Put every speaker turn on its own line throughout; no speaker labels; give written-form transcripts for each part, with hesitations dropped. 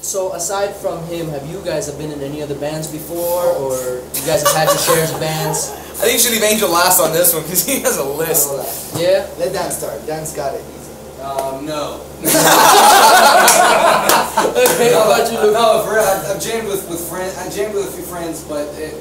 So aside from him, have you guys have been in any other bands before, or you guys have had your shares of bands?
I think you should leave Angel last on this one because he has a list.
Yeah.
Let Dan start. Dan's got it easy.
No.
Okay, how about you, Luke?
No, for real, I've jammed with friends. I jammed with a few friends, but it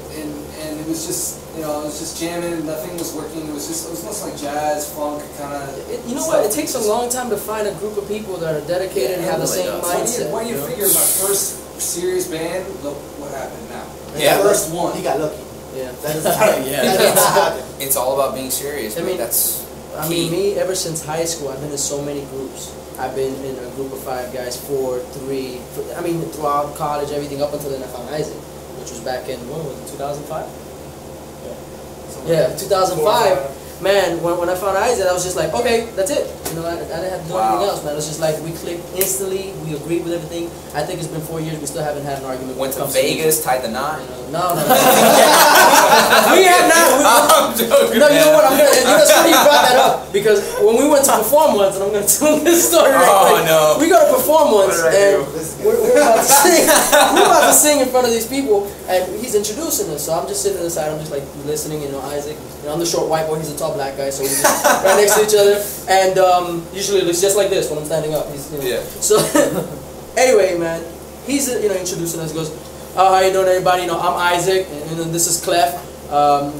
was just, you know, I was just jamming. Nothing was working. It was mostly like jazz, funk, kind of.
You know what? It takes a long time to find a group of people that are dedicated and have the same mindset.
When you figure my first serious band, look what happened now.
Yeah.
The first one.
He got lucky.
Yeah.
That doesn't happen.
Yeah.
That doesn't happen.
It's all about being serious.
I mean,
that's.
I mean, me, ever since high school, I've been in so many groups. I've been in a group of 5 guys, 4, 3, I mean, throughout college, everything up until then I found Isaac, which was back in, when was it, 2005? Yeah, 2005. Man, when I found Isaac, I was just like, okay, that's it. You know, I didn't have to do anything else, man. It was just like, we clicked instantly, we agreed with everything. I think it's been 4 years, we still haven't had an argument.
Went to Vegas, tied the knot.
No. We have not.
I'm joking.
No, you know what? It's funny you brought that up because when we went to perform once, and I'm going to tell this story right quick.
No.
We go to perform once, and we're about to sing. We're about to sing in front of these people, and he's introducing us. So I'm just sitting on the side. I'm just like listening. You know, Isaac. You know, I'm the short white boy. He's the tall black guy. So we're just right next to each other. And usually it looks just like this when I'm standing up. He's, you know.
Yeah.
So anyway, man, he's introducing us. He goes, "Oh, how you doing, everybody? You know, I'm Isaac, and this is Clef. And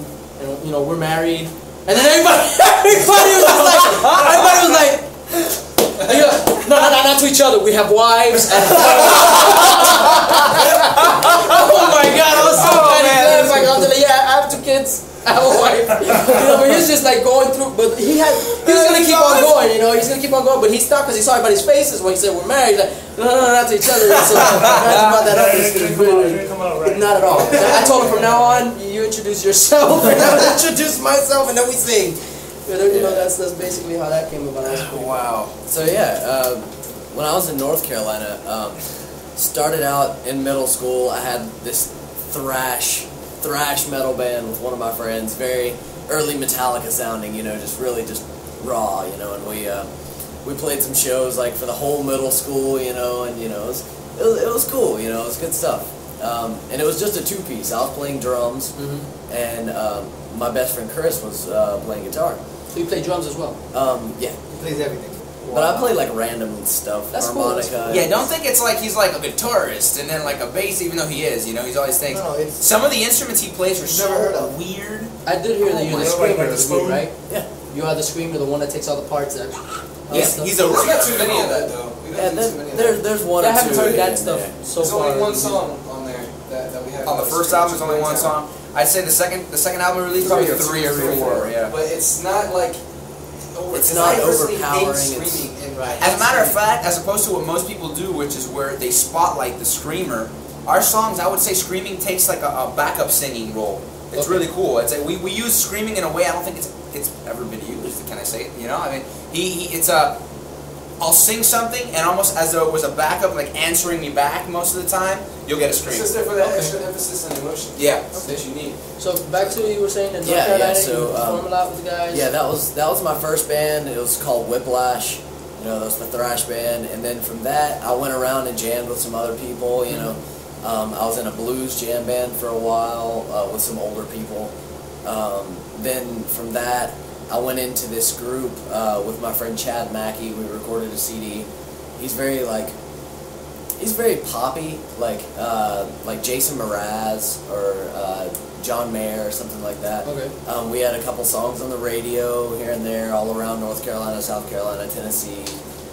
you know, we're married." And then everybody was just like, no, not to each other. We have wives. And oh my God, I was so mad. Like, I was like, yeah, I have 2 kids. I have a wife. You know, but he's just like going through. But he was gonna keep on going. You know, he's gonna keep on going. But he stopped because he saw everybody's faces when he said we're married. He's like, no, not to each other. So I brought that up. Not at all. I told him from now on, you introduce yourself, and I'll introduce myself, and then we sing. You know, that's basically how that came about.
Wow. So yeah, when I was in North Carolina, started out in middle school. I had this thrash metal band with one of my friends, very early Metallica sounding, you know, just raw, you know, and we played some shows like for the whole middle school, you know, and you know, it was cool, you know, it was good stuff. And it was just a 2-piece. I was playing drums, and my best friend Chris was playing guitar.
So you play drums as well?
Yeah.
He plays everything.
But I play like random stuff,
That's
harmonica.
cool.
Yeah, don't think it's like he's like a guitarist and then like a bass, even though he is, you know, he's always things.
No, it's
some of the instruments he plays are so
heard of.
weird.
I did hear that you're the screamer,
like the spoon?
right?
Yeah.
You are the screamer, the one that takes all the parts. That
Yes, he's a.
We got too many of that though.
Yeah, there's one
I
or two.
haven't heard that
in
stuff
there.
so
There's
far.
only one song on there that we have.
On the first album, there's only one song. I'd say the second album release probably 3 or 4. Yeah.
But it's not like.
It's not overpowering.
Screaming and
As a matter of fact, as opposed to what most people do, which is where they spotlight the screamer, our songs, I would say screaming takes like a backup singing role. It's really cool. It's like we use screaming in a way I don't think it's ever been used. Can I say it? You know, I mean, it's a. I'll sing something and almost as though it was a backup, like answering me back most of the time. You'll get a scream.
It's just there for that extra emphasis on emotion.
Yeah.
That you need.
So back to what you were saying in North Carolina,
so,
you perform a lot with the guys.
Yeah, that was my first band. It was called Whiplash. You know, that was the thrash band. And then from that, I went around and jammed with some other people. You know, I was in a blues jam band for a while with some older people. Then from that, I went into this group with my friend Chad Mackey. We recorded a CD. He's very poppy, like Jason Mraz or John Mayer or something like that.
Okay.
We had a couple songs on the radio here and there, all around North Carolina, South Carolina, Tennessee,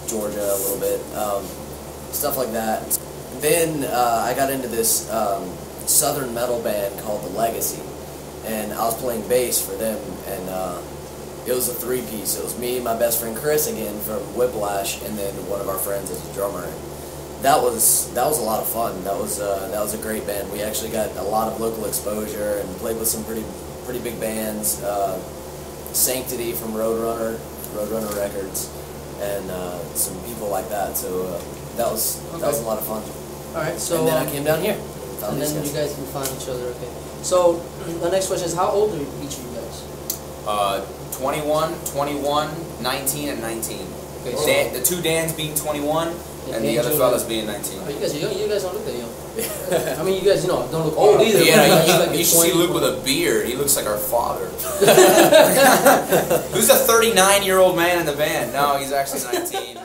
Georgia a little bit, stuff like that. Then I got into this southern metal band called The Legacy, and I was playing bass for them, and it was a 3-piece. It was me, my best friend Chris again from Whiplash, and then one of our friends as a drummer. That was a lot of fun. That was a great band. We actually got a lot of local exposure and played with some pretty big bands. Sanctity from Roadrunner Records, and some people like that. So that was a lot of fun.
All right. So
and then I came down here.
And then you guys can find each other. Okay. So the next question is, how old are each of you guys?
21, 19, and 19. Okay, so the 2 Dans being 21, and the other fellas being 19.
Oh, you guys don't look that young. I mean, you guys, don't look old either.
Yeah,
but
you,
like
you should see Luke with a beard. He looks like our father.
a.
Who's a 39-year-old man in the band? No, he's actually 19.